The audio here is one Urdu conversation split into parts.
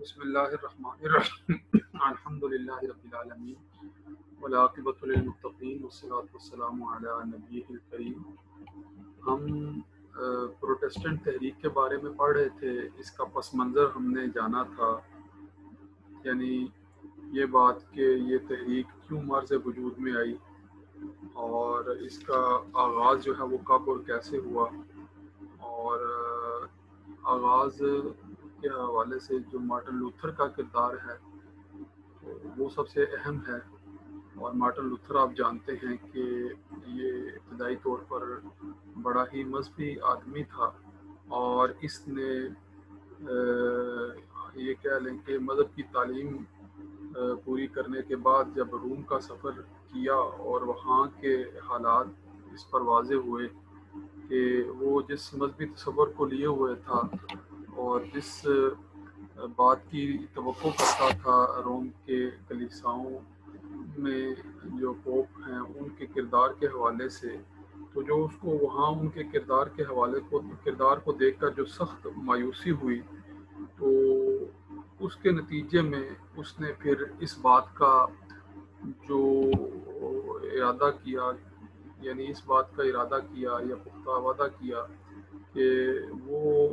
بسم اللہ الرحمن الرحیم الحمد للہ رب العالمین والعاقبۃ للمتقین والصلاۃ والسلام علی نبیہ الکریم۔ ہم پروٹیسٹنٹ تحریک کے بارے میں پڑھ رہے تھے، اس کا پس منظر ہم نے جانا تھا، یعنی یہ بات کہ یہ تحریک کیوں مرز وجود میں آئی اور اس کا آغاز جو ہے وہ کب اور کیسے ہوا، اور آغاز کے حوالے سے جو مارٹن لوتھر کا کردار ہے وہ سب سے اہم ہے۔ اور مارٹن لوتھر آپ جانتے ہیں کہ یہ ابتدائی طور پر بڑا ہی مذہبی آدمی تھا، اور اس نے یہ کہہ لیں کہ مذہب کی تعلیم پوری کرنے کے بعد جب روم کا سفر کیا اور وہاں کے حالات اس پر واضح ہوئے کہ وہ جس مذہبی تصور کو لیے ہوئے تھا اور جس بات کی توقع کرتا تھا روم کے کلیساؤں میں جو پوپ ہیں ان کے کردار کے حوالے سے، تو جو اس کو وہاں ان کے کردار کو دیکھ کر جو سخت مایوسی ہوئی، تو اس کے نتیجے میں اس نے پھر اس بات کا جو ارادہ کیا، یعنی اس بات کا ارادہ کیا یا پختہ وعدہ کیا کہ وہ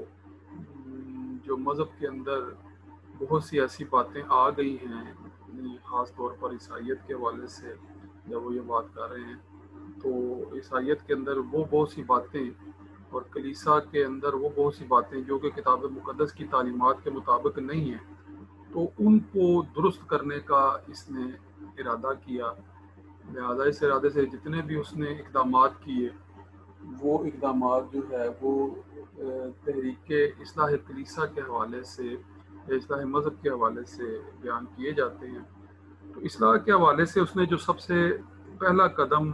جو مذہب کے اندر بہت سی ایسی باتیں آ گئی ہیں، خاص طور پر عیسائیت کے حوالے سے جب وہ یہ بات کر رہے ہیں، تو عیسائیت کے اندر وہ بہت سی باتیں اور کلیسا کے اندر وہ بہت سی باتیں جو کہ کتاب مقدس کی تعلیمات کے مطابق نہیں ہیں، تو ان کو درست کرنے کا اس نے ارادہ کیا۔ لہذا اس ارادے سے جتنے بھی اس نے اقدامات کیے، وہ اقدامات جو ہے وہ تحریک اصلاح کلیسا کے حوالے سے، اصلاح مذہب کے حوالے سے بیان کیے جاتے ہیں۔ تو اصلاح کے حوالے سے اس نے جو سب سے پہلا قدم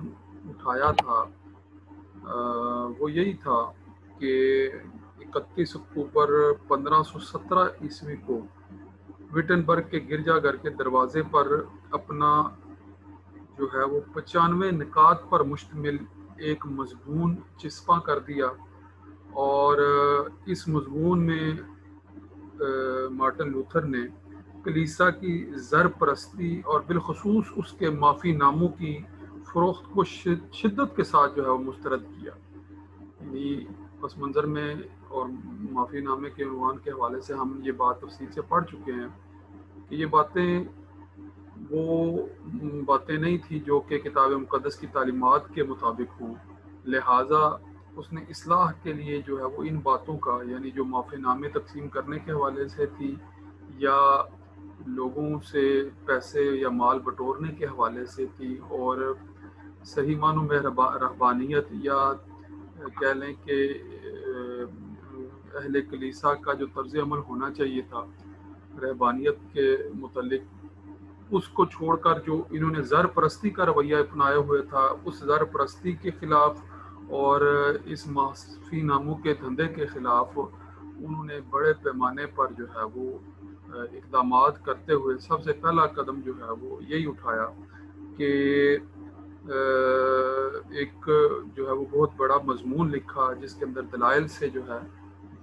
اٹھایا تھا وہ یہی تھا کہ 31 اکتوبر 1517 عیسوی کو وٹنبرگ کے گرجا گھر کے دروازے پر اپنا جو ہے وہ 95 نکات پر مشتمل ایک مضمون چسپاں کر دیا، اور اس مضمون میں مارٹن لوتھر نے کلیسا کی زر پرستی اور بالخصوص اس کے معافی ناموں کی فروخت کو شدت کے ساتھ جو ہے وہ مسترد کیا۔ یعنی پس منظر میں اور معافی نامے کے عنوان کے حوالے سے ہم یہ بات تفصیل سے پڑھ چکے ہیں کہ یہ باتیں وہ باتیں نہیں تھی جو کہ کتاب مقدس کی تعلیمات کے مطابق ہوں، لہٰذا اس نے اصلاح کے لیے جو ہے وہ ان باتوں کا، یعنی جو معافی نامے تقسیم کرنے کے حوالے سے تھی یا لوگوں سے پیسے یا مال بٹورنے کے حوالے سے تھی، اور صحیح معنوں میں رہبانیت یا کہہ لیں کہ اہل کلیسا کا جو طرز عمل ہونا چاہیے تھا رہبانیت کے متعلق، اس کو چھوڑ کر جو انہوں نے زر پرستی کا رویہ اپنایا ہوئے تھا، اس زر پرستی کے خلاف اور اس معافی ناموں کے دھندے کے خلاف انہوں نے بڑے پیمانے پر جو ہے وہ اقدامات کرتے ہوئے سب سے پہلا قدم جو ہے وہ یہی اٹھایا کہ ایک جو ہے وہ بہت بڑا مضمون لکھا جس کے اندر دلائل سے جو ہے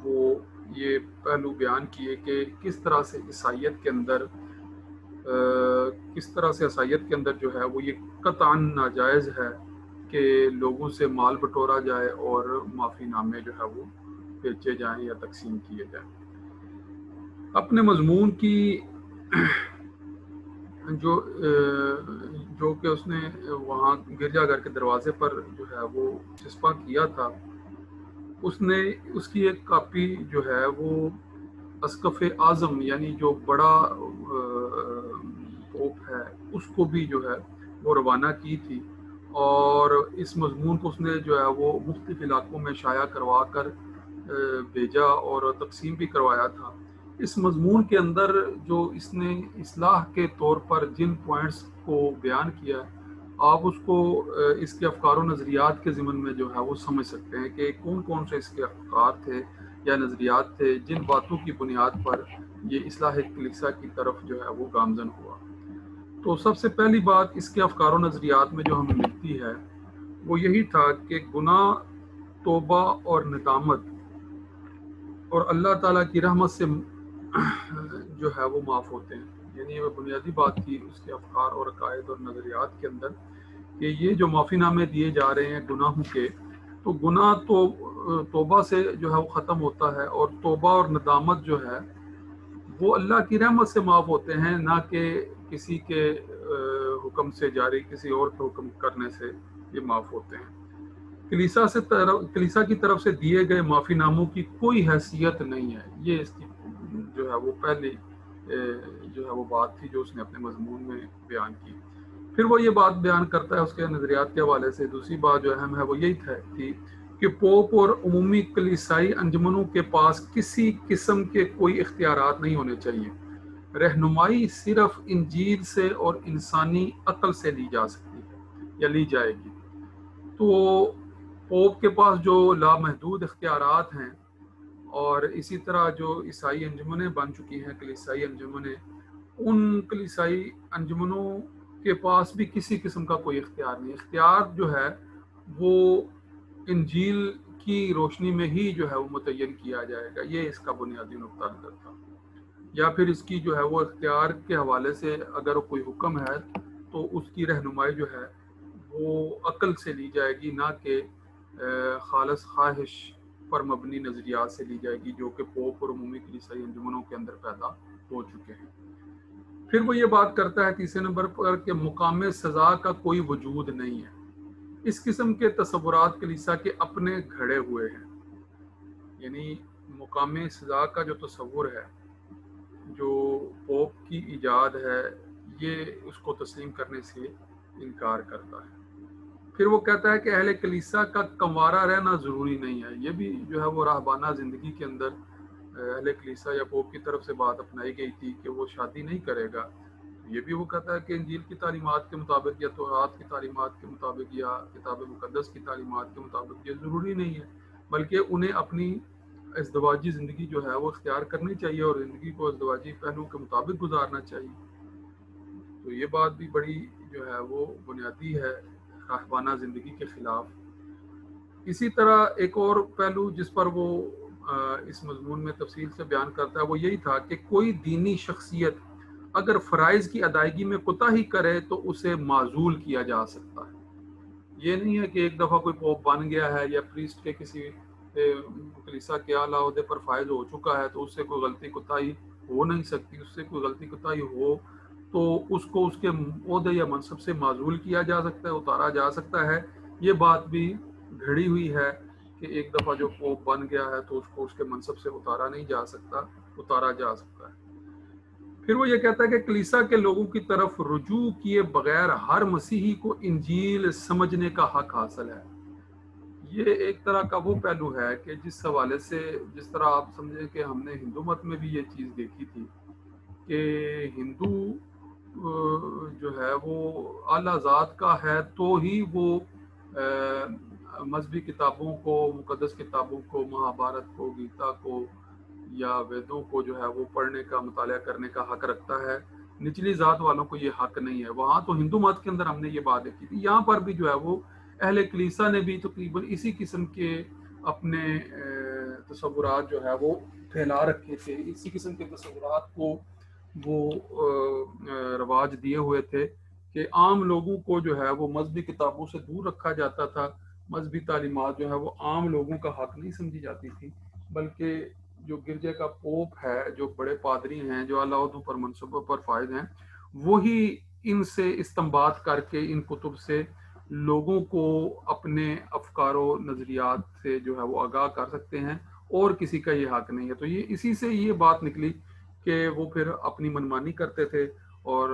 وہ یہ پہلو بیان کیے کہ کس طرح سے عیسائیت کے اندر جو ہے وہ یہ قطعاً ناجائز ہے کہ لوگوں سے مال بٹورا جائے اور معافی نامے جو ہے وہ بیچے جائیں یا تقسیم کیے جائیں۔ اپنے مضمون کی جو کہ اس نے وہاں گرجا گھر کے دروازے پر جو ہے وہ چسپاں کیا تھا، اس نے اس کی ایک کاپی جو ہے وہ اسقف اعظم یعنی جو بڑا پوپ ہے اس کو بھی جو ہے وہ روانہ کی تھی، اور اس مضمون کو اس نے جو ہے وہ مختلف علاقوں میں شائع کروا کر بھیجا اور تقسیم بھی کروایا تھا۔ اس مضمون کے اندر جو اس نے اصلاح کے طور پر جن پوائنٹس کو بیان کیا، آپ اس کو اس کے افکار و نظریات کے ضمن میں جو ہے وہ سمجھ سکتے ہیں کہ کون کون سے اس کے افکار تھے یا نظریات تھے جن باتوں کی بنیاد پر یہ اصلاح کلیسا کی طرف جو ہے وہ گامزن ہوا۔ تو سب سے پہلی بات اس کے افکار و نظریات میں جو ہمیں ملتی ہے وہ یہی تھا کہ گناہ، توبہ اور ندامت اور اللہ تعالیٰ کی رحمت سے جو ہے وہ معاف ہوتے ہیں. یعنی وہ بنیادی بات تھی اس کے افکار اور عقائد اور نظریات کے اندر کہ یہ جو معافی نامے دیے جا رہے ہیں گناہوں کے، تو گناہ تو توبہ سے جو ہے وہ ختم ہوتا ہے، اور توبہ اور ندامت جو ہے وہ اللہ کی رحمت سے معاف ہوتے ہیں، نہ کہ کسی کے حکم سے جاری کسی اور کے حکم کرنے سے یہ معاف ہوتے ہیں. کلیسا کی طرف سے دیے گئے معافی ناموں کی کوئی حیثیت نہیں ہے. یہ اس کی جو ہے وہ پہلی جو ہے وہ بات تھی جو اس نے اپنے مضمون میں بیان کی. پھر وہ یہ بات بیان کرتا ہے اس کے نظریات کے حوالے سے. دوسری بات جو اہم ہے وہ یہی تھی کہ پوپ اور عمومی کلیسائی انجمنوں کے پاس کسی قسم کے کوئی اختیارات نہیں ہونے چاہیے. رہنمائی صرف انجیل سے اور انسانی عقل سے لی جا سکتی ہے یا لی جائے گی. تو پوپ کے پاس جو لامحدود اختیارات ہیں، اور اسی طرح جو عیسائی انجمنیں بن چکی ہیں کلیسائی انجمنیں، ان کلیسائی انجمنوں کے پاس بھی کسی قسم کا کوئی اختیار نہیں. اختیار جو ہے وہ انجیل کی روشنی میں ہی جو ہے وہ متعین کیا جائے گا. یہ اس کا بنیادی نقطہ نظر تھا. یا پھر اس کی جو ہے وہ اختیار کے حوالے سے اگر کوئی حکم ہے تو اس کی رہنمائی جو ہے وہ عقل سے لی جائے گی، نہ کہ خالص خواہش پر مبنی نظریات سے لی جائے گی جو کہ پوپ اور عمومی کلیسائی انجمنوں کے اندر پیدا ہو چکے ہیں. پھر وہ یہ بات کرتا ہے تیسرے نمبر پر کہ مقام سزا کا کوئی وجود نہیں ہے. اس قسم کے تصورات کلیسا کے اپنے گھڑے ہوئے ہیں. یعنی مقام سزا کا جو تصور ہے جو پوپ کی ایجاد ہے، یہ اس کو تسلیم کرنے سے انکار کرتا ہے. پھر وہ کہتا ہے کہ اہل کلیسا کا کنوارہ رہنا ضروری نہیں ہے. یہ بھی جو ہے وہ راہبانہ زندگی کے اندر اہل کلیسا یا پوپ کی طرف سے بات اپنائی گئی تھی کہ وہ شادی نہیں کرے گا. یہ بھی وہ کہتا ہے کہ انجیل کی تعلیمات کے مطابق یا توراۃ کی تعلیمات کے مطابق یا کتاب مقدس کی تعلیمات کے مطابق یہ ضروری نہیں ہے، بلکہ انہیں اپنی ازدواجی زندگی جو ہے وہ اختیار کرنی چاہیے اور زندگی کو ازدواجی پہلو کے مطابق گزارنا چاہیے. تو یہ بات بھی بڑی جو ہے وہ بنیادی ہے راہبانہ زندگی کے خلاف. اسی طرح ایک اور پہلو جس پر وہ اس مضمون میں تفصیل سے بیان کرتا ہے وہ یہی تھا کہ کوئی دینی شخصیت اگر فرائض کی ادائیگی میں کوتاہی کرے تو اسے معزول کیا جا سکتا ہے. یہ نہیں ہے کہ ایک دفعہ کوئی پوپ بن گیا ہے یا پریسٹ کے کسی کلیسا کے اعلیٰ عہدے پر فائز ہو چکا ہے تو اس سے کوئی غلطی کوتاہی ہو نہیں سکتی. اس سے کوئی غلطی کوتاہی ہو تو اس کو اس کے عہدے یا منصب سے معزول کیا جا سکتا ہے، اتارا جا سکتا ہے. یہ بات بھی گھڑی ہوئی ہے کہ ایک دفعہ جو پوپ بن گیا ہے تو اس کو اس کے منصب سے اتارا نہیں جا سکتا، اتارا جا سکتا ہے. پھر وہ یہ کہتا ہے کہ کلیسا کے لوگوں کی طرف رجوع کیے بغیر ہر مسیحی کو انجیل سمجھنے کا حق حاصل ہے. یہ ایک طرح کا وہ پہلو ہے کہ جس حوالے سے جس طرح آپ سمجھیں کہ ہم نے ہندو مت میں بھی یہ چیز دیکھی تھی کہ ہندو جو ہے وہ اعلیٰ ذات کا ہے تو ہی وہ مذہبی کتابوں کو، مقدس کتابوں کو، مہابھارت کو، گیتا کو یا ویدوں کو جو ہے وہ پڑھنے کا، مطالعہ کرنے کا حق رکھتا ہے. نچلی ذات والوں کو یہ حق نہیں ہے. وہاں تو ہندو مت کے اندر ہم نے یہ بات دیکھی تھی. یہاں پر بھی جو ہے وہ اہل کلیسا نے بھی تقریباً اسی قسم کے اپنے تصورات جو ہے وہ پھیلا رکھے تھے. اسی قسم کے تصورات کو وہ رواج دیے ہوئے تھے کہ عام لوگوں کو جو ہے وہ مذہبی کتابوں سے دور رکھا جاتا تھا. مذہبی تعلیمات جو ہے وہ عام لوگوں کا حق نہیں سمجھی جاتی تھی، بلکہ جو گرجے کا پوپ ہے، جو بڑے پادری ہیں، جو اعلیٰ عہدوں پر منصبوں پر فائز ہیں، وہی ان سے استنباط کر کے ان کتب سے لوگوں کو اپنے افکار و نظریات سے جو ہے وہ آگاہ کر سکتے ہیں، اور کسی کا یہ حق نہیں ہے. تو یہ اسی سے یہ بات نکلی کہ وہ پھر اپنی منمانی کرتے تھے اور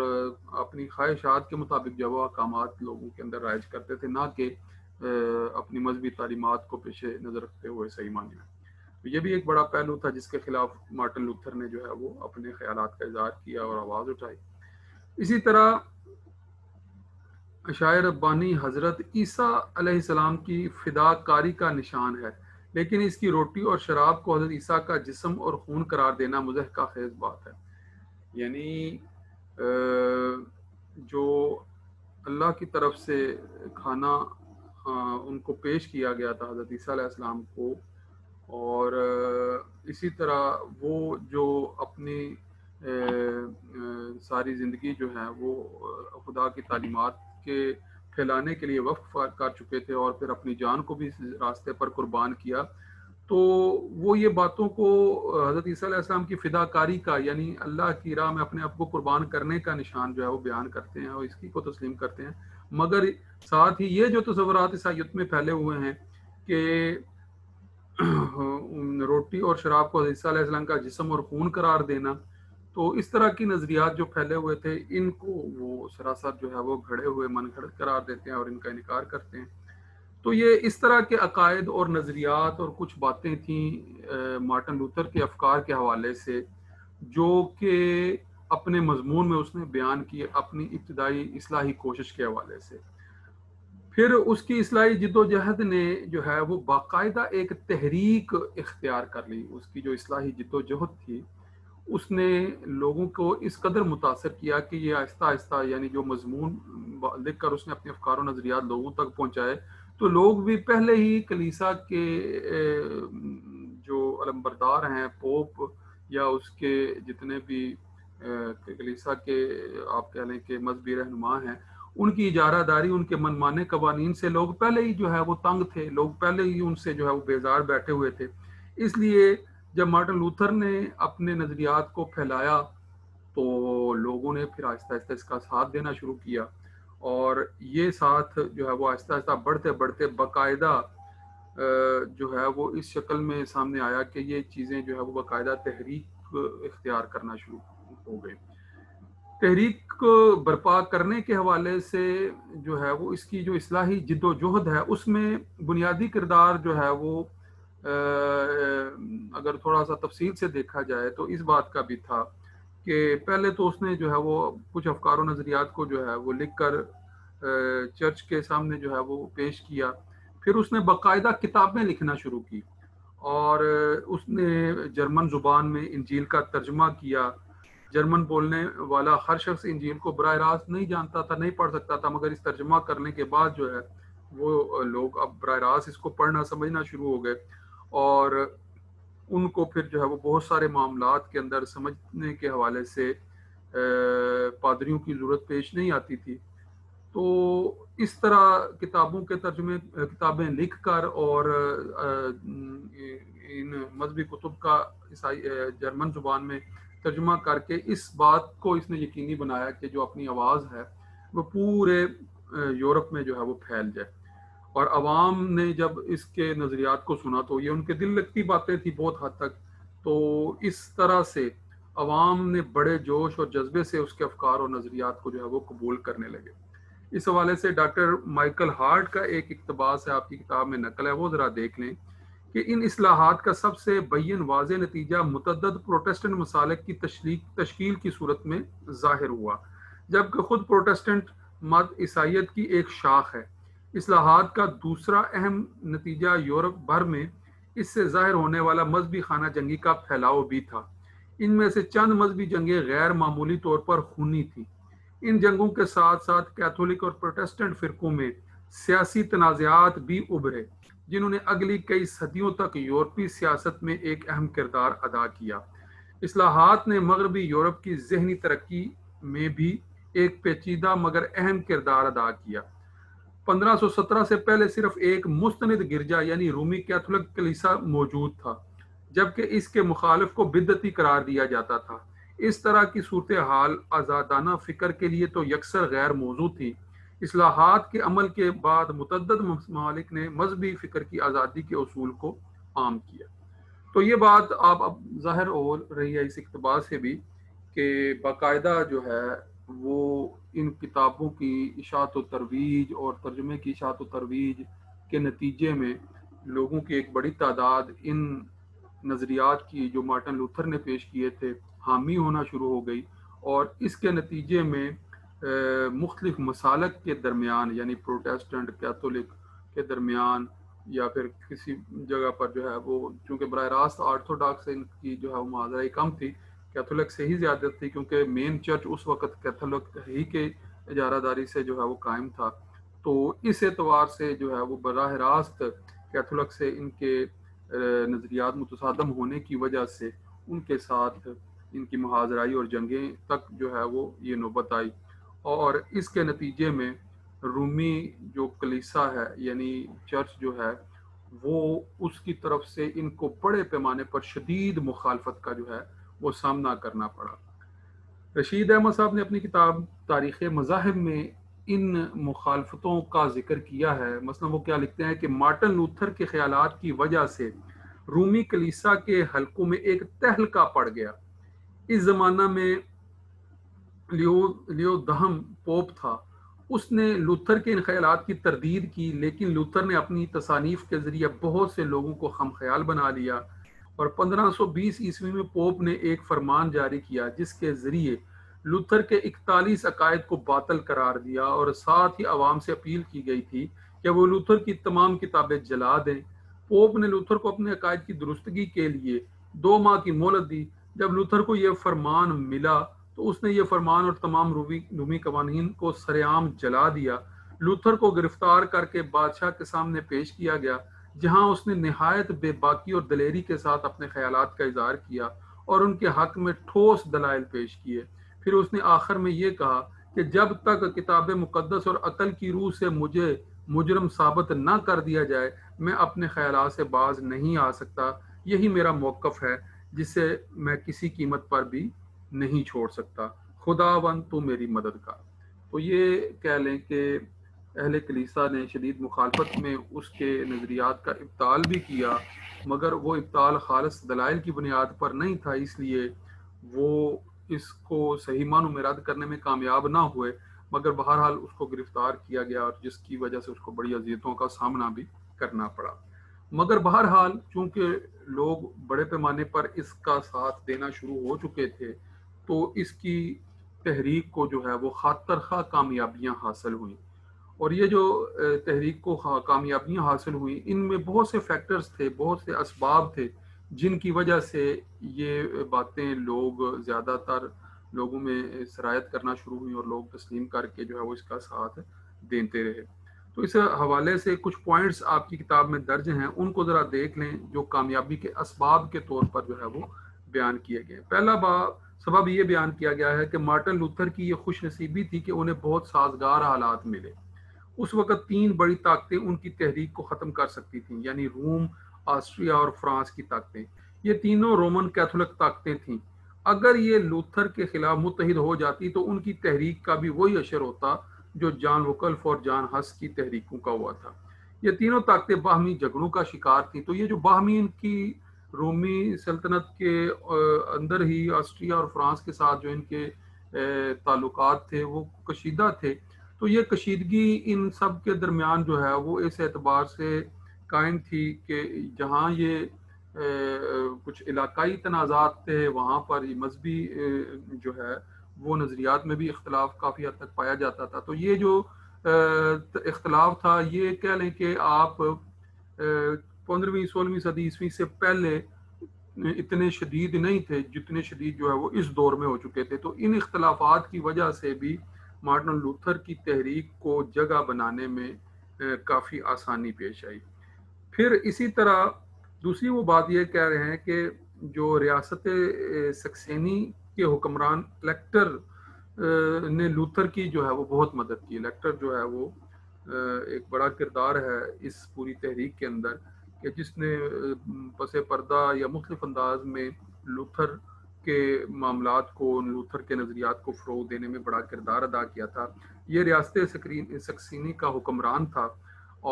اپنی خواہشات کے مطابق جو وہ احکامات لوگوں کے اندر رائج کرتے تھے، نہ کہ اپنی مذہبی تعلیمات کو پیش نظر رکھتے ہوئے صحیح معنی میں. یہ بھی ایک بڑا پہلو تھا جس کے خلاف مارٹن لوتھر نے جو ہے وہ اپنے خیالات کا اظہار کیا اور آواز اٹھائی. اسی طرح شاعر ربانی حضرت عیسیٰ علیہ السلام کی فدا کاری کا نشان ہے، لیکن اس کی روٹی اور شراب کو حضرت عیسیٰ کا جسم اور خون قرار دینا مضحکہ خیز بات ہے. یعنی جو اللہ کی طرف سے کھانا ان کو پیش کیا گیا تھا حضرت عیسیٰ علیہ السلام کو، اور اسی طرح وہ جو اپنی ساری زندگی جو ہے وہ خدا کی تعلیمات کے پھیلانے کے لیے وقف کر چکے تھے اور پھر اپنی جان کو بھی اس راستے پر قربان کیا، تو وہ یہ باتوں کو حضرت عیسیٰ علیہ السلام کی فداکاری کا، یعنی اللہ کی راہ میں اپنے آپ کو قربان کرنے کا نشان جو ہے وہ بیان کرتے ہیں اور اس کی کو تسلیم کرتے ہیں، مگر ساتھ ہی یہ جو تصورات عیسائیت میں پھیلے ہوئے ہیں کہ روٹی اور شراب کو عیسیٰ علیہ السلام کا جسم اور خون قرار دینا، تو اس طرح کی نظریات جو پھیلے ہوئے تھے ان کو وہ سراسر جو ہے وہ گھڑے ہوئے من گھڑت قرار دیتے ہیں اور ان کا انکار کرتے ہیں۔ تو یہ اس طرح کے عقائد اور نظریات اور کچھ باتیں تھیں مارٹن لوتھر کے افکار کے حوالے سے، جو کہ اپنے مضمون میں اس نے بیان کی اپنی ابتدائی اصلاحی کوشش کے حوالے سے۔ پھر اس کی اصلاحی جد و جہد نے جو ہے وہ باقاعدہ ایک تحریک اختیار کر لی۔ اس کی جو اصلاحی جد و جہد تھی اس نے لوگوں کو اس قدر متاثر کیا کہ یہ آہستہ آہستہ، یعنی جو مضمون لکھ کر اس نے اپنے افکار و نظریات لوگوں تک پہنچائے، تو لوگ بھی پہلے ہی کلیسا کے جو علمبردار ہیں، پوپ یا اس کے جتنے بھی کلیسا کے آپ کہہ لیں کہ مذہبی رہنما ہیں، ان کی اجارہ داری، ان کے من مانے قوانین سے لوگ پہلے ہی جو ہے وہ تنگ تھے، لوگ پہلے ہی ان سے جو ہے وہ بیزار بیٹھے ہوئے تھے۔ اس لیے جب مارٹن لوتھر نے اپنے نظریات کو پھیلایا تو لوگوں نے پھر آہستہ آہستہ اس کا ساتھ دینا شروع کیا، اور یہ ساتھ جو ہے وہ آہستہ آہستہ بڑھتے بڑھتے باقاعدہ جو ہے وہ اس شکل میں سامنے آیا کہ یہ چیزیں جو ہے وہ باقاعدہ تحریک اختیار کرنا شروع ہو گئی۔ تحریک کو برپا کرنے کے حوالے سے جو ہے وہ اس کی جو اصلاحی جد و جہد ہے اس میں بنیادی کردار جو ہے وہ اگر تھوڑا سا تفصیل سے دیکھا جائے تو اس بات کا بھی تھا کہ پہلے تو اس نے جو ہے وہ کچھ افکار و نظریات کو جو ہے وہ لکھ کر چرچ کے سامنے جو ہے وہ پیش کیا، پھر اس نے باقاعدہ کتابیں لکھنا شروع کی، اور اس نے جرمن زبان میں انجیل کا ترجمہ کیا۔ جرمن بولنے والا ہر شخص انجیل کو براہ راست نہیں جانتا تھا، نہیں پڑھ سکتا تھا، مگر اس ترجمہ کرنے کے بعد جو ہے وہ لوگ اب براہ راست اس کو پڑھنا سمجھنا شروع ہو گئے، اور ان کو پھر جو ہے وہ بہت سارے معاملات کے اندر سمجھنے کے حوالے سے پادریوں کی ضرورت پیش نہیں آتی تھی۔ تو اس طرح کتابوں کے ترجمے، کتابیں لکھ کر اور ان مذہبی کتب کا جرمن زبان میں ترجمہ کر کے اس بات کو اس نے یقینی بنایا کہ جو اپنی آواز ہے وہ پورے یورپ میں جو ہے وہ پھیل جائے، اور عوام نے جب اس کے نظریات کو سنا تو یہ ان کے دل لگتی باتیں تھی بہت حد تک، تو اس طرح سے عوام نے بڑے جوش اور جذبے سے اس کے افکار اور نظریات کو جو ہے وہ قبول کرنے لگے۔ اس حوالے سے ڈاکٹر مائیکل ہارٹ کا ایک اقتباس ہے، آپ کی کتاب میں نقل ہے، وہ ذرا دیکھ لیں کہ ان اصلاحات کا سب سے بین واضح نتیجہ متعدد پروٹسٹنٹ مسالک کی تشکیل کی صورت میں ظاہر ہوا، جبکہ خود پروٹسٹنٹ مذہب عیسائیت کی ایک شاخ ہے۔ اصلاحات کا دوسرا اہم نتیجہ یورپ بھر میں اس سے ظاہر ہونے والا مذہبی خانہ جنگی کا پھیلاؤ بھی تھا۔ ان میں سے چند مذہبی جنگیں غیر معمولی طور پر خونی تھیں۔ ان جنگوں کے ساتھ ساتھ کیتھولک اور پروٹسٹنٹ فرقوں میں سیاسی تنازعات بھی ابھرے، جنہوں نے اگلی کئی صدیوں تک یورپی سیاست میں ایک اہم کردار ادا کیا۔ اصلاحات نے مغربی یورپ کی ذہنی ترقی میں بھی ایک پیچیدہ مگر اہم کردار ادا کیا۔ 1517 سے پہلے صرف ایک مستند گرجا یعنی رومی کیتھولک کلیسا موجود تھا، جبکہ اس کے مخالف کو بدعتی قرار دیا جاتا تھا۔ اس طرح کی صورتحال آزادانہ فکر کے لیے تو یکسر غیر موزوں تھی۔ اصلاحات کے عمل کے بعد متعدد ممالک نے مذہبی فکر کی آزادی کے اصول کو عام کیا۔ تو یہ بات اب ظاہر ہو رہی ہے اس اقتباس سے بھی کہ باقاعدہ جو ہے وہ ان کتابوں کی اشاعت و ترویج اور ترجمے کی اشاعت و ترویج کے نتیجے میں لوگوں کی ایک بڑی تعداد ان نظریات کی جو مارٹن لوتھر نے پیش کیے تھے حامی ہونا شروع ہو گئی، اور اس کے نتیجے میں مختلف مسالک کے درمیان یعنی پروٹیسٹنٹ کیتھولک کے درمیان یا پھر کسی جگہ پر جو ہے وہ چونکہ براہ راست آرتھوڈاکس سے ان کی جو ہے وہ معاذرہ کم تھی، کیتھولک سے ہی زیادہ تھی کیونکہ مین چرچ اس وقت کیتھولک ہی کے اجارہ داری سے جو ہے وہ قائم تھا، تو اس اعتبار سے جو ہے وہ براہ راست کیتھولک سے ان کے نظریات متصادم ہونے کی وجہ سے ان کے ساتھ ان کی محاذرائی اور جنگیں تک جو ہے وہ یہ نوبت آئی، اور اس کے نتیجے میں رومی جو کلیسا ہے یعنی چرچ جو ہے وہ اس کی طرف سے ان کو بڑے پیمانے پر شدید مخالفت کا جو ہے وہ سامنا کرنا پڑا۔ رشید احمد صاحب نے اپنی کتاب تاریخ مذاہب میں ان مخالفتوں کا ذکر کیا ہے۔ مثلا وہ کیا لکھتے ہیں کہ مارٹن لوتھر کے خیالات کی وجہ سے رومی کلیسا کے حلقوں میں ایک تہلکہ پڑ گیا۔ اس زمانہ میں لیو دہم پوپ تھا، اس نے لوتھر کے ان خیالات کی تردید کی، لیکن لوتھر نے اپنی تصانیف کے ذریعے بہت سے لوگوں کو خم خیال بنا لیا، اور 1520 میں پوپ نے ایک فرمان جاری کیا جس کے ذریعے لوتھر کے 41 عقائد کو باطل قرار دیا، اور ساتھ ہی عوام سے اپیل کی گئی تھی کہ وہ لوتھر کی تمام کتابیں جلا دیں۔ پوپ نے لوتھر کو اپنے عقائد کی درستگی کے لیے 2 ماہ کی مہلت دی۔ جب لوتھر کو یہ فرمان ملا تو اس نے یہ فرمان اور تمام رومی قوانین کو سرعام جلا دیا۔ لوتھر کو گرفتار کر کے بادشاہ کے سامنے پیش کیا گیا، جہاں اس نے نہایت بے باکی اور دلیری کے ساتھ اپنے خیالات کا اظہار کیا اور ان کے حق میں ٹھوس دلائل پیش کیے۔ پھر اس نے آخر میں یہ کہا کہ جب تک کتاب مقدس اور عقل کی روح سے مجھے مجرم ثابت نہ کر دیا جائے میں اپنے خیالات سے باز نہیں آ سکتا۔ یہی میرا موقف ہے جسے میں کسی قیمت پر بھی نہیں چھوڑ سکتا۔ خداوند تو میری مدد کا۔ تو یہ کہہ لیں کہ اہل کلیسا نے شدید مخالفت میں اس کے نظریات کا ابطال بھی کیا، مگر وہ ابطال خالص دلائل کی بنیاد پر نہیں تھا، اس لیے وہ اس کو صحیح معنوں میں رد کرنے میں کامیاب نہ ہوئے، مگر بہرحال اس کو گرفتار کیا گیا اور جس کی وجہ سے اس کو بڑی اذیتوں کا سامنا بھی کرنا پڑا۔ مگر بہرحال چونکہ لوگ بڑے پیمانے پر اس کا ساتھ دینا شروع ہو چکے تھے تو اس کی تحریک کو جو ہے وہ خاطر خواہ کامیابیاں حاصل ہوئیں، اور یہ جو تحریک کو کامیابیاں حاصل ہوئیں ان میں بہت سے فیکٹرز تھے، بہت سے اسباب تھے جن کی وجہ سے یہ باتیں لوگ زیادہ تر لوگوں میں سرایت کرنا شروع ہوئی اور لوگ تسلیم کر کے جو ہے وہ اس کا ساتھ دیتے رہے۔ تو اس حوالے سے کچھ پوائنٹس آپ کی کتاب میں درج ہیں، ان کو ذرا دیکھ لیں جو کامیابی کے اسباب کے طور پر جو ہے وہ بیان کیے گئے۔ پہلا سبب یہ بیان کیا گیا ہے کہ مارٹن لوتھر کی یہ خوش نصیبی تھی کہ انہیں بہت سازگار حالات ملے۔ اس وقت 3 بڑی طاقتیں ان کی تحریک کو ختم کر سکتی تھیں، یعنی روم، آسٹریا اور فرانس کی طاقتیں۔ یہ تینوں رومن کیتھولک طاقتیں تھیں۔ اگر یہ لوتھر کے خلاف متحد ہو جاتی تو ان کی تحریک کا بھی وہی اثر ہوتا جو جان وکلف اور جان ہس کی تحریکوں کا ہوا تھا۔ یہ تینوں طاقتیں باہمی جھگڑوں کا شکار تھیں، تو یہ جو باہمی ان کی رومی سلطنت کے اندر ہی آسٹریا اور فرانس کے ساتھ جو ان کے تعلقات تھے وہ کشیدہ تھے، تو یہ کشیدگی ان سب کے درمیان جو ہے وہ اس اعتبار سے قائم تھی کہ جہاں یہ کچھ علاقائی تنازعات تھے وہاں پر مذہبی جو ہے وہ نظریات میں بھی اختلاف کافی حد تک پایا جاتا تھا۔ تو یہ جو اختلاف تھا یہ کہہ لیں کہ آپ 15ویں 16ویں صدی عیسوی سے پہلے اتنے شدید نہیں تھے جتنے شدید جو ہے وہ اس دور میں ہو چکے تھے۔ تو ان اختلافات کی وجہ سے بھی مارٹن لوتھر کی تحریک کو جگہ بنانے میں کافی آسانی پیش آئی۔ پھر اسی طرح دوسری وہ بات یہ کہہ رہے ہیں کہ جو ریاست سکسینی کے حکمران الیکٹر نے لوتھر کی جو ہے وہ بہت مدد کی۔ الیکٹر جو ہے وہ ایک بڑا کردار ہے اس پوری تحریک کے اندر کہ جس نے پس پردہ یا مختلف انداز میں لوتھر کے معاملات کو، لوتھر کے نظریات کو فروغ دینے میں بڑا کردار ادا کیا تھا۔ یہ ریاست سکسینی کا حکمران تھا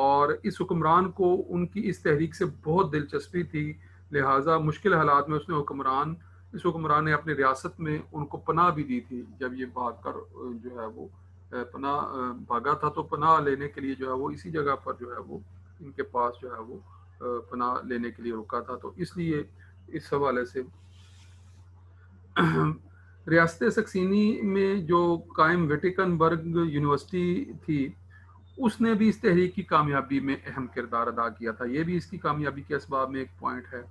اور اس حکمران کو ان کی اس تحریک سے بہت دلچسپی تھی، لہٰذا مشکل حالات میں اس حکمران نے اپنی ریاست میں ان کو پناہ بھی دی تھی۔ جب یہ بھاگ کر جو ہے وہ بھاگا تھا تو پناہ لینے کے لیے جو ہے وہ اسی جگہ پر جو ہے وہ ان کے پاس جو ہے وہ پناہ لینے کے لیے رکا تھا۔ تو اس لیے اس حوالے سے ریاست سکسینی میں جو قائم ویٹیکن برگ یونیورسٹی تھی اس نے بھی اس تحریک کی کامیابی میں اہم کردار ادا کیا تھا۔ یہ بھی اس کی کامیابی کے اسباب میں ایک پوائنٹ ہے۔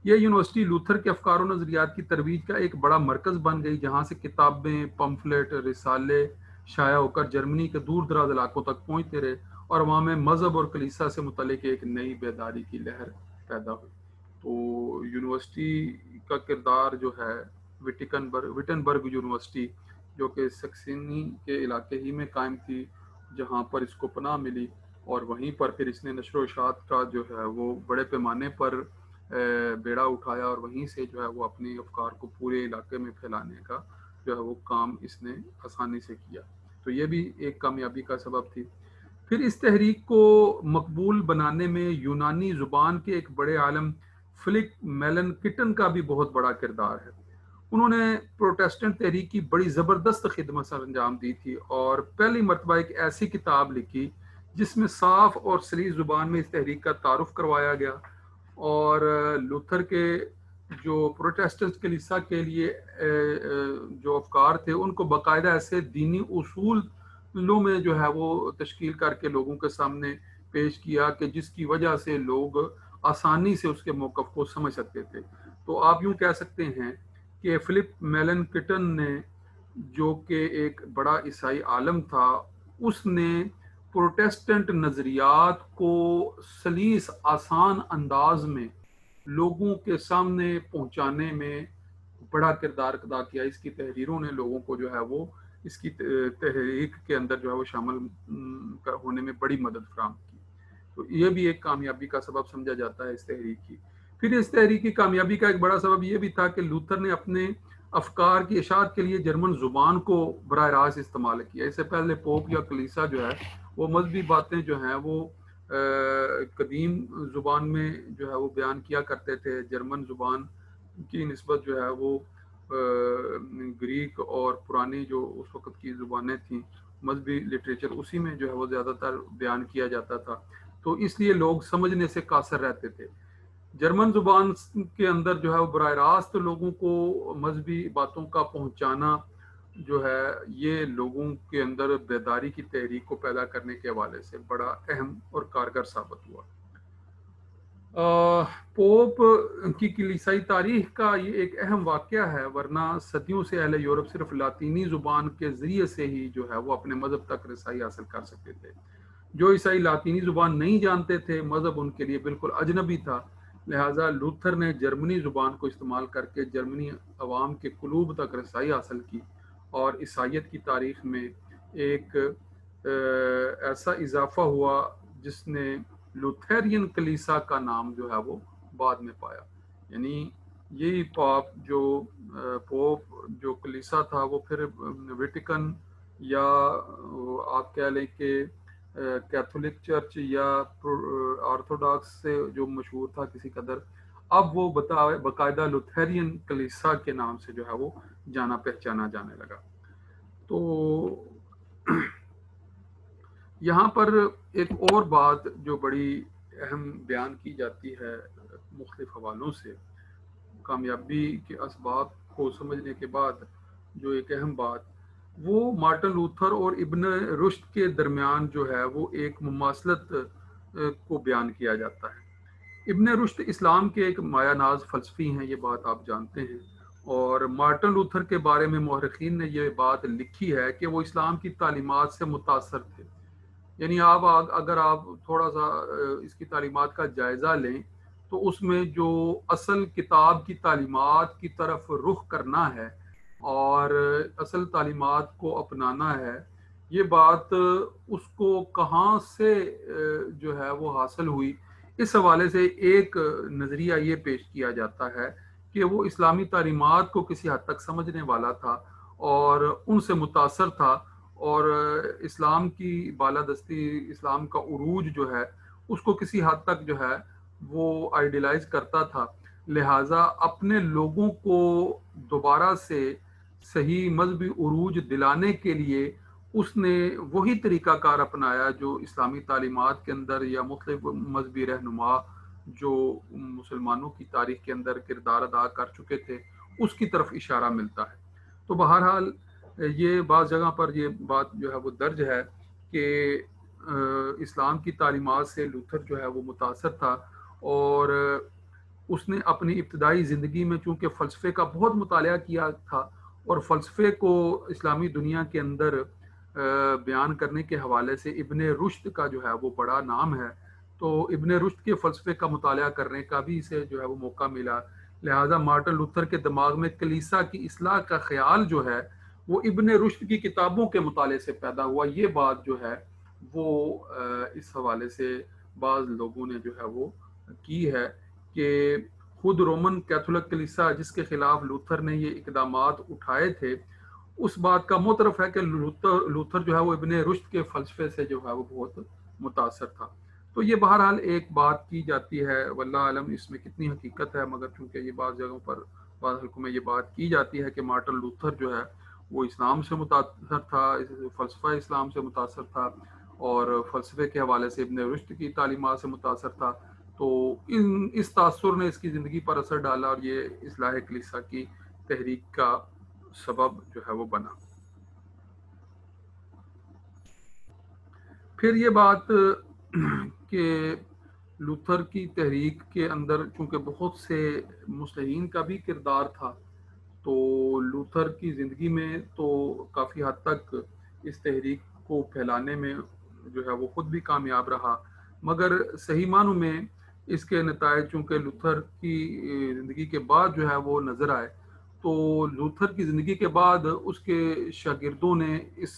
یہ یونیورسٹی لوتھر کے افکار و نظریات کی ترویج کا ایک بڑا مرکز بن گئی، جہاں سے کتابیں، پمفلٹ، رسالے شائع ہو کر جرمنی کے دور دراز علاقوں تک پہنچتے رہے اور وہاں میں مذہب اور کلیسا سے متعلق ایک نئی بیداری کی لہر پیدا ہوئی۔ تو یونیورسٹی کا کردار جو ہے وٹنبرگ یونیورسٹی جو کہ سکسینی کے علاقے ہی میں قائم تھی، جہاں پر اس کو پناہ ملی، اور وہیں پر پھر اس نے نشر و اشاعت کا جو ہے وہ بڑے پیمانے پر بیڑا اٹھایا، اور وہیں سے جو ہے وہ اپنے افکار کو پورے علاقے میں پھیلانے کا جو ہے وہ کام اس نے آسانی سے کیا۔ تو یہ بھی ایک کامیابی کا سبب تھی۔ پھر اس تحریک کو مقبول بنانے میں یونانی زبان کے ایک بڑے عالم فلک میلن کٹن کا بھی بہت بڑا کردار ہے۔ انہوں نے پروٹیسٹنٹ تحریک کی بڑی زبردست خدمت سر انجام دی تھی، اور پہلی مرتبہ ایک ایسی کتاب لکھی جس میں صاف اور سلیس زبان میں اس تحریک کا تعارف کروایا گیا، اور لوتھر کے جو پروٹیسٹنٹ کلیسا کے لیے جو افکار تھے ان کو باقاعدہ ایسے دینی اصولوں میں جو ہے وہ تشکیل کر کے لوگوں کے سامنے پیش کیا کہ جس کی وجہ سے لوگ آسانی سے اس کے موقف کو سمجھ سکتے تھے۔ تو آپ یوں کہہ سکتے ہیں کہ فلپ میلن کٹن نے، جو کہ ایک بڑا عیسائی عالم تھا، اس نے پروٹیسٹنٹ نظریات کو سلیس آسان انداز میں لوگوں کے سامنے پہنچانے میں بڑا کردار ادا کیا۔ اس کی تحریروں نے لوگوں کو جو ہے وہ اس کی تحریک کے اندر جو ہے وہ شامل ہونے میں بڑی مدد فراہم کی۔ تو یہ بھی ایک کامیابی کا سبب سمجھا جاتا ہے اس تحریک کی۔ پھر اس تحریک کی کامیابی کا ایک بڑا سبب یہ بھی تھا کہ لوتھر نے اپنے افکار کی اشاعت کے لیے جرمن زبان کو براہ راست استعمال کیا۔ اس سے پہلے پوپ یا کلیسا جو ہے وہ مذہبی باتیں جو ہیں وہ قدیم زبان میں جو ہے وہ بیان کیا کرتے تھے۔ جرمن زبان کی نسبت جو ہے وہ گریک اور پرانی جو اس وقت کی زبانیں تھیں، مذہبی لٹریچر، اسی میں جو ہے وہ زیادہ تر بیان کیا جاتا تھا، تو اس لیے لوگ سمجھنے سے قاصر رہتے تھے۔ جرمن زبان کے اندر جو ہے وہ براہ راست لوگوں کو مذہبی باتوں کا پہنچانا جو ہے یہ لوگوں کے اندر بیداری کی تحریک کو پیدا کرنے کے حوالے سے بڑا اہم اور کارگر ثابت ہوا۔ پوپ کی کلیسائی تاریخ کا یہ ایک اہم واقعہ ہے، ورنہ صدیوں سے اہل یورپ صرف لاطینی زبان کے ذریعے سے ہی جو ہے وہ اپنے مذہب تک رسائی حاصل کر سکتے تھے۔ جو عیسائی لاطینی زبان نہیں جانتے تھے، مذہب ان کے لیے بالکل اجنبی تھا، لہٰذا لوتھر نے جرمنی زبان کو استعمال کر کے جرمنی عوام کے قلوب تک رسائی حاصل کی، اور عیسائیت کی تاریخ میں ایک ایسا اضافہ ہوا جس نے لوتھرین کلیسا کا نام جو ہے وہ بعد میں پایا۔ یعنی یہی پوپ جو کلیسا تھا وہ پھر ویٹیکن یا آپ کہہ لیں کہ کیتھولک چرچ یا آرتھوڈاکس سے جو مشہور تھا کسی قدر، اب وہ باقاعدہ لوتھرین کلیسا کے نام سے جو ہے وہ جانا پہچانا جانے لگا۔ تو یہاں پر ایک اور بات جو بڑی اہم بیان کی جاتی ہے مختلف حوالوں سے، کامیابی کے اسباب کو سمجھنے کے بعد جو ایک اہم بات، وہ مارٹن لوتھر اور ابن رشد کے درمیان جو ہے وہ ایک مماثلت کو بیان کیا جاتا ہے۔ ابن رشد اسلام کے ایک مایہ ناز فلسفی ہیں، یہ بات آپ جانتے ہیں، اور مارٹن لوتھر کے بارے میں مورخین نے یہ بات لکھی ہے کہ وہ اسلام کی تعلیمات سے متاثر تھے۔ یعنی اگر آپ تھوڑا سا اس کی تعلیمات کا جائزہ لیں تو اس میں جو اصل کتاب کی تعلیمات کی طرف رخ کرنا ہے اور اصل تعلیمات کو اپنانا ہے، یہ بات اس کو کہاں سے جو ہے وہ حاصل ہوئی، اس حوالے سے ایک نظریہ یہ پیش کیا جاتا ہے کہ وہ اسلامی تعلیمات کو کسی حد تک سمجھنے والا تھا اور ان سے متاثر تھا، اور اسلام کی بالادستی، اسلام کا عروج جو ہے اس کو کسی حد تک جو ہے وہ آئیڈیلائز کرتا تھا، لہٰذا اپنے لوگوں کو دوبارہ سے صحیح مذہبی عروج دلانے کے لیے اس نے وہی طریقہ کار اپنایا جو اسلامی تعلیمات کے اندر یا مختلف مذہبی رہنما جو مسلمانوں کی تاریخ کے اندر کردار ادا کر چکے تھے اس کی طرف اشارہ ملتا ہے۔ تو بہرحال یہ بعض جگہ پر یہ بات جو ہے وہ درج ہے کہ اسلام کی تعلیمات سے لوتھر جو ہے وہ متاثر تھا، اور اس نے اپنی ابتدائی زندگی میں چونکہ فلسفے کا بہت مطالعہ کیا تھا اور فلسفے کو اسلامی دنیا کے اندر بیان کرنے کے حوالے سے ابن رشد کا جو ہے وہ بڑا نام ہے، تو ابن رشد کے فلسفے کا مطالعہ کرنے کا بھی اسے جو ہے وہ موقع ملا، لہٰذا مارٹن لوتھر کے دماغ میں کلیسا کی اصلاح کا خیال جو ہے وہ ابن رشد کی کتابوں کے مطالعے سے پیدا ہوا۔ یہ بات جو ہے وہ اس حوالے سے بعض لوگوں نے جو ہے وہ کی ہے کہ خود رومن کیتھولک کلیسا جس کے خلاف لوتھر نے یہ اقدامات اٹھائے تھے، اس بات کا معترف ہے کہ لوتھر جو ہے وہ ابن رشد کے فلسفے سے جو ہے وہ بہت متاثر تھا۔ تو یہ بہرحال ایک بات کی جاتی ہے، واللہ عالم اس میں کتنی حقیقت ہے، مگر چونکہ یہ بعض جگہوں پر بعض حلقوں میں یہ بات کی جاتی ہے کہ مارٹن لوتھر جو ہے وہ اسلام سے متاثر تھا، فلسفہ اسلام سے متاثر تھا، اور فلسفے کے حوالے سے ابن رشد کی تعلیمات سے متاثر تھا، تو اس تاثر نے اس کی زندگی پر اثر ڈالا اور یہ اصلاح کلیسا کی تحریک کا سبب جو ہے وہ بنا۔ پھر یہ بات کہ لوتھر کی تحریک کے اندر چونکہ بہت سے مصلحین کا بھی کردار تھا، تو لوتھر کی زندگی میں تو کافی حد تک اس تحریک کو پھیلانے میں جو ہے وہ خود بھی کامیاب رہا، مگر صحیح معنوں میں اس کے نتائج چونکہ لوتھر کی زندگی کے بعد جو ہے وہ نظر آئے، تو لوتھر کی زندگی کے بعد اس کے شاگردوں نے اس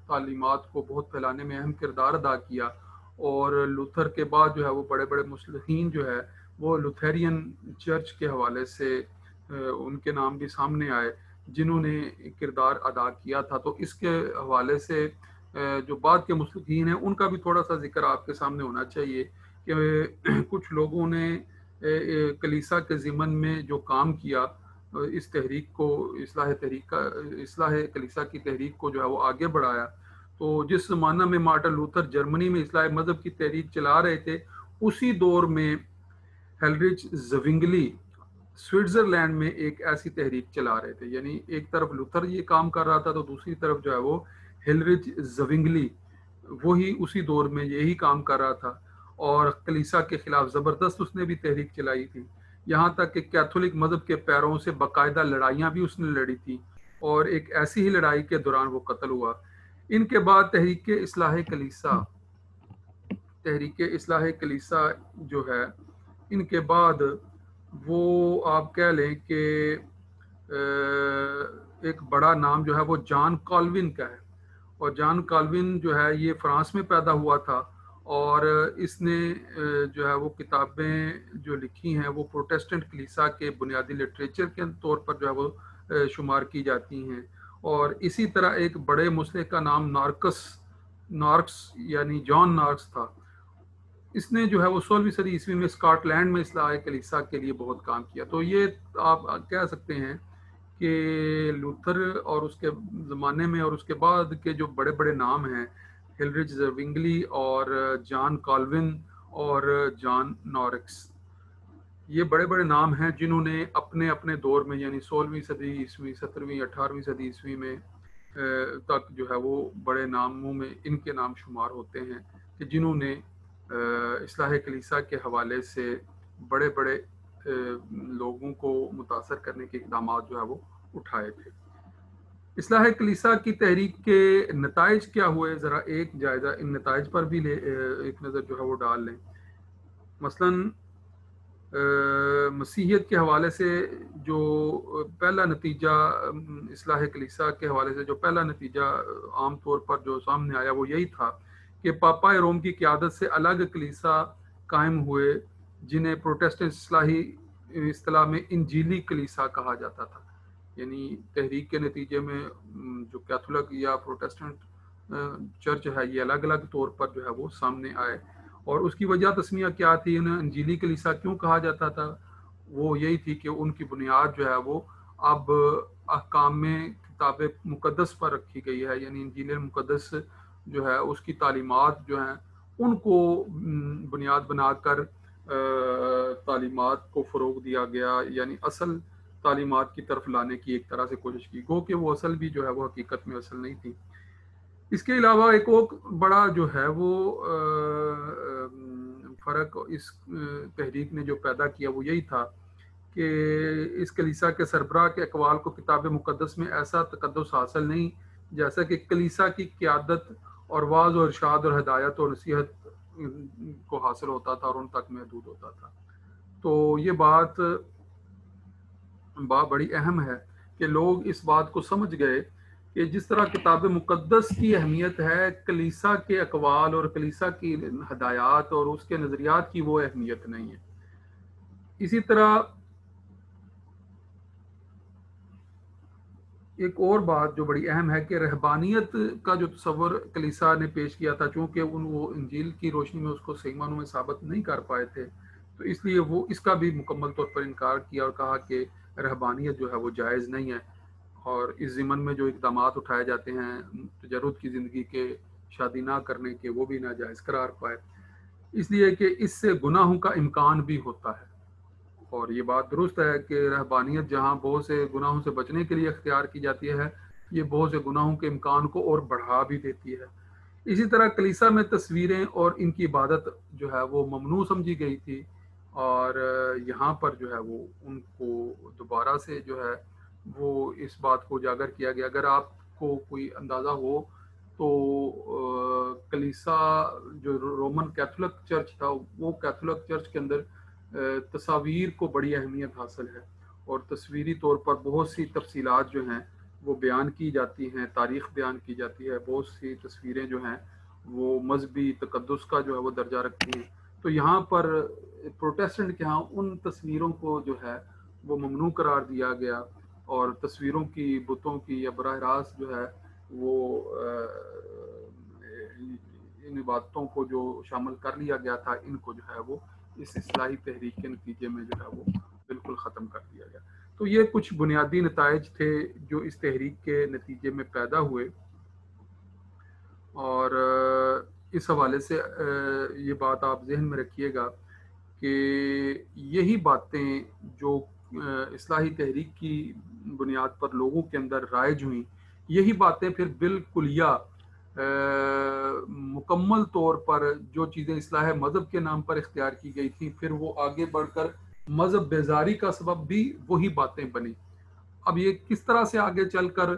تعلیمات کو بہت پھیلانے میں اہم کردار ادا کیا، اور لوتھر کے بعد جو ہے وہ بڑے بڑے مصلحین جو ہے وہ لوتھرین چرچ کے حوالے سے ان کے نام بھی سامنے آئے جنہوں نے کردار ادا کیا تھا۔ تو اس کے حوالے سے جو بعد کے مصلحین ہیں ان کا بھی تھوڑا سا ذکر آپ کے سامنے ہونا چاہیے کہ کچھ لوگوں نے کلیسا کے ضمن میں جو کام کیا، اس تحریک کو اصلاح کلیسا کی تحریک کو جو ہے وہ آگے بڑھایا۔ تو جس زمانہ میں مارٹن لوتھر جرمنی میں اصلاح مذہب کی تحریک چلا رہے تھے، اسی دور میں ہیلرچ زوینگلی سوئٹزرلینڈ میں ایک ایسی تحریک چلا رہے تھے، یعنی ایک طرف لوتھر یہ کام کر رہا تھا تو دوسری طرف جو ہے وہ ہیلرچ زوینگلی وہی اسی دور میں یہی کام کر رہا تھا، اور کلیسا کے خلاف زبردست اس نے بھی تحریک چلائی تھی، یہاں تک کہ کیتھولک مذہب کے پیروں سے باقاعدہ لڑائیاں بھی اس نے لڑی تھی، اور ایک ایسی ہی لڑائی کے دوران وہ قتل ہوا۔ ان کے بعد تحریک اصلاح کلیسا جو ہے، ان کے بعد وہ آپ کہہ لیں کہ ایک بڑا نام جو ہے وہ جان کالوین کا ہے، اور جان کالوین جو ہے یہ فرانس میں پیدا ہوا تھا، اور اس نے جو ہے وہ کتابیں جو لکھی ہیں وہ پروٹیسٹنٹ کلیسا کے بنیادی لٹریچر کے طور پر جو ہے وہ شمار کی جاتی ہیں۔ اور اسی طرح ایک بڑے مصلح کا نام نارکس یعنی جان نارکس تھا، اس نے جو ہے وہ 16ویں صدی عیسوی میں اسکاٹ لینڈ میں اصلاح کلیسا کے لیے بہت کام کیا۔ تو یہ آپ کہہ سکتے ہیں کہ لوتھر اور اس کے زمانے میں اور اس کے بعد کے جو بڑے بڑے نام ہیں، ہیلرچ زوینگلی اور جان کالوین اور جان نارکس، یہ بڑے بڑے نام ہیں جنہوں نے اپنے اپنے دور میں یعنی 16ویں صدی عیسوی، 17ویں 18ویں صدی عیسوی میں تک جو ہے وہ بڑے ناموں میں ان کے نام شمار ہوتے ہیں کہ جنہوں نے اصلاح کلیسا کے حوالے سے بڑے بڑے لوگوں کو متاثر کرنے کے اقدامات جو ہے وہ اٹھائے تھے۔ اصلاح کلیسا کی تحریک کے نتائج کیا ہوئے، ذرا ایک جائزہ ان نتائج پر بھی ایک نظر جو ہے وہ ڈال لیں۔ مثلاً مسیحیت کے حوالے سے جو پہلا نتیجہ، اصلاح کلیسا کے حوالے سے جو پہلا نتیجہ عام طور پر جو سامنے آیا وہ یہی تھا کہ پاپا روم کی قیادت سے الگ کلیسا قائم ہوئے جنہیں پروٹیسٹنٹ اصلاحی اصطلاح میں انجیلی کلیسا کہا جاتا تھا، یعنی تحریک کے نتیجے میں جو کیتھولک یا پروٹیسٹنٹ چرچ ہے یہ الگ الگ طور پر جو ہے وہ سامنے آئے، اور اس کی وجہ تسمیہ کیا تھی، انہیں انجیلی کلیسا کیوں کہا جاتا تھا، وہ یہی تھی کہ ان کی بنیاد جو ہے وہ اب احکام میں کتاب مقدس پر رکھی گئی ہے، یعنی انجیل مقدس جو ہے اس کی تعلیمات جو ہیں ان کو بنیاد بنا کر تعلیمات کو فروغ دیا گیا، یعنی اصل تعلیمات کی طرف لانے کی ایک طرح سے کوشش کی، گو کہ وہ اصل بھی جو ہے وہ حقیقت میں اصل نہیں تھی۔ اس کے علاوہ ایک اور بڑا جو ہے وہ فرق اس تحریک نے جو پیدا کیا وہ یہی تھا کہ اس کلیسا کے سربراہ کے اقوال کو کتاب مقدس میں ایسا تقدس حاصل نہیں جیسا کہ کلیسا کی قیادت اور واعظ و ارشاد اور ہدایت اور نصیحت کو حاصل ہوتا تھا اور ان تک محدود ہوتا تھا. تو یہ بات بڑی اہم ہے کہ لوگ اس بات کو سمجھ گئے کہ جس طرح کتاب مقدس کی اہمیت ہے، کلیسا کے اقوال اور کلیسا کی ہدایات اور اس کے نظریات کی وہ اہمیت نہیں ہے. اسی طرح ایک اور بات جو بڑی اہم ہے کہ رہبانیت کا جو تصور کلیسا نے پیش کیا تھا، چونکہ وہ انجیل کی روشنی میں اس کو صحیح معنوں میں ثابت نہیں کر پائے تھے، تو اس لیے وہ اس کا بھی مکمل طور پر انکار کیا اور کہا کہ رہبانیت جو ہے وہ جائز نہیں ہے، اور اس ضمن میں جو اقدامات اٹھائے جاتے ہیں تجرد کی زندگی کے، شادی نہ کرنے کے، وہ بھی ناجائز قرار پائے، اس لیے کہ اس سے گناہوں کا امکان بھی ہوتا ہے. اور یہ بات درست ہے کہ رہبانیت جہاں بہت سے گناہوں سے بچنے کے لیے اختیار کی جاتی ہے، یہ بہت سے گناہوں کے امکان کو اور بڑھا بھی دیتی ہے. اسی طرح کلیسا میں تصویریں اور ان کی عبادت جو ہے وہ ممنوع سمجھی گئی تھی، اور یہاں پر جو ہے وہ ان کو دوبارہ سے جو ہے وہ اس بات کو اجاگر کیا گیا. اگر آپ کو کوئی اندازہ ہو تو کلیسا جو رومن کیتھولک چرچ تھا، وہ کیتھولک چرچ کے اندر تصاویر کو بڑی اہمیت حاصل ہے، اور تصویری طور پر بہت سی تفصیلات جو ہیں وہ بیان کی جاتی ہیں، تاریخ بیان کی جاتی ہے. بہت سی تصویریں جو ہیں وہ مذہبی تقدس کا جو ہے وہ درجہ رکھتی ہیں. تو یہاں پر پروٹیسٹنٹ کے ہاں ان تصویروں کو جو ہے وہ ممنوع قرار دیا گیا، اور تصویروں کی، بتوں کی یا براہ راست جو ہے وہ ان عبادتوں کو جو شامل کر لیا گیا تھا، ان کو جو ہے وہ اس اصلاحی تحریک کے نتیجے میں جو ہے وہ بالکل ختم کر دیا گیا. تو یہ کچھ بنیادی نتائج تھے جو اس تحریک کے نتیجے میں پیدا ہوئے، اور اس حوالے سے یہ بات آپ ذہن میں رکھیے گا کہ یہی باتیں جو اصلاحی تحریک کی بنیاد پر لوگوں کے اندر رائج ہوئیں، یہی باتیں پھر بالکلیہ مکمل طور پر جو چیزیں اصلاح مذہب کے نام پر اختیار کی گئی تھی، پھر وہ آگے بڑھ کر مذہب بیزاری کا سبب بھی وہی باتیں بنی. اب یہ کس طرح سے آگے چل کر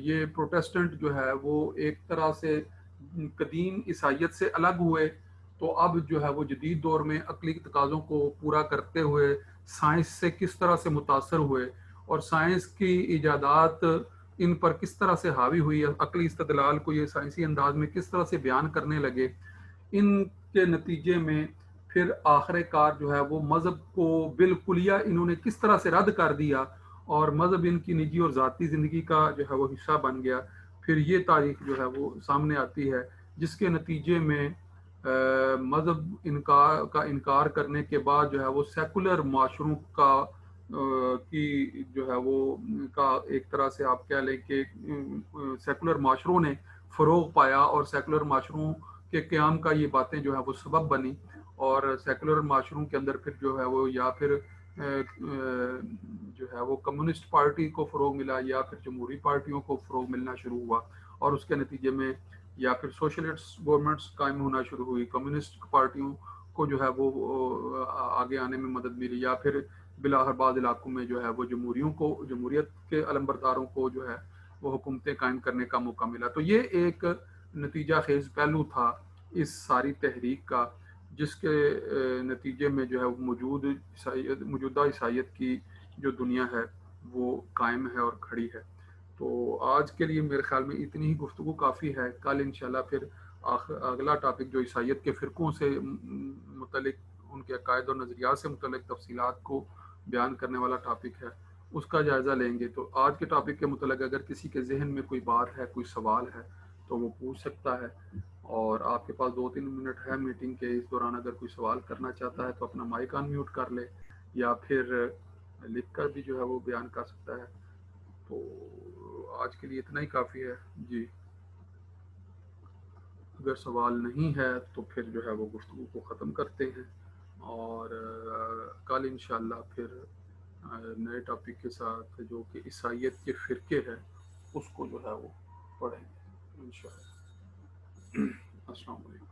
یہ پروٹیسٹنٹ جو ہے وہ ایک طرح سے قدیم عیسائیت سے الگ ہوئے، تو اب جو ہے وہ جدید دور میں عقلی تقاضوں کو پورا کرتے ہوئے سائنس سے کس طرح سے متاثر ہوئے، اور سائنس کی ایجادات ان پر کس طرح سے حاوی ہوئی، عقلی استدلال کو یہ سائنسی انداز میں کس طرح سے بیان کرنے لگے، ان کے نتیجے میں پھر آخر کار جو ہے وہ مذہب کو بالکلیہ انہوں نے کس طرح سے رد کر دیا، اور مذہب ان کی نجی اور ذاتی زندگی کا جو ہے وہ حصہ بن گیا. پھر یہ تاریخ جو ہے وہ سامنے آتی ہے، جس کے نتیجے میں مذہب کا انکار کرنے کے بعد جو ہے وہ سیکولر معاشروں کی جو ہے وہ کا ایک طرح سے آپ کہہ لیں کہ سیکولر معاشروں نے فروغ پایا، اور سیکولر معاشروں کے قیام کا یہ باتیں جو ہے وہ سبب بنی، اور سیکولر معاشروں کے اندر پھر جو ہے وہ یا پھر جو ہے وہ کمیونسٹ پارٹی کو فروغ ملا، یا پھر جمہوری پارٹیوں کو فروغ ملنا شروع ہوا، اور اس کے نتیجے میں یا پھر سوشلسٹ گورنمنٹس قائم ہونا شروع ہوئی، کمیونسٹ پارٹیوں کو جو ہے وہ آگے آنے میں مدد ملی، یا پھر بلاخر بعض علاقوں میں جو ہے وہ جمہوریت کے علمبرداروں کو جو ہے وہ حکومتیں قائم کرنے کا موقع ملا. تو یہ ایک نتیجہ خیز پہلو تھا اس ساری تحریک کا، جس کے نتیجے میں جو ہے موجودہ عیسائیت کی جو دنیا ہے وہ قائم ہے اور کھڑی ہے. تو آج کے لیے میرے خیال میں اتنی ہی گفتگو کافی ہے. کل انشاءاللہ پھر اگلا ٹاپک جو عیسائیت کے فرقوں سے متعلق، ان کے عقائد اور نظریات سے متعلق تفصیلات کو بیان کرنے والا ٹاپک ہے، اس کا جائزہ لیں گے. تو آج کے ٹاپک کے متعلق اگر کسی کے ذہن میں کوئی بات ہے، کوئی سوال ہے، تو وہ پوچھ سکتا ہے، اور آپ کے پاس 2-3 منٹ ہے میٹنگ کے، اس دوران اگر کوئی سوال کرنا چاہتا ہے تو اپنا مائک آن میوٹ کر لے، یا پھر لکھ کر بھی جو ہے وہ بیان کر سکتا ہے. تو آج کے لیے اتنا ہی کافی ہے. جی، اگر سوال نہیں ہے تو پھر جو ہے وہ گفتگو کو ختم کرتے ہیں، اور کل انشاءاللہ پھر نئے ٹاپک کے ساتھ جو کہ عیسائیت کے فرقے ہے اس کو جو ہے وہ پڑھیں گے انشاءاللہ. السلام علیکم.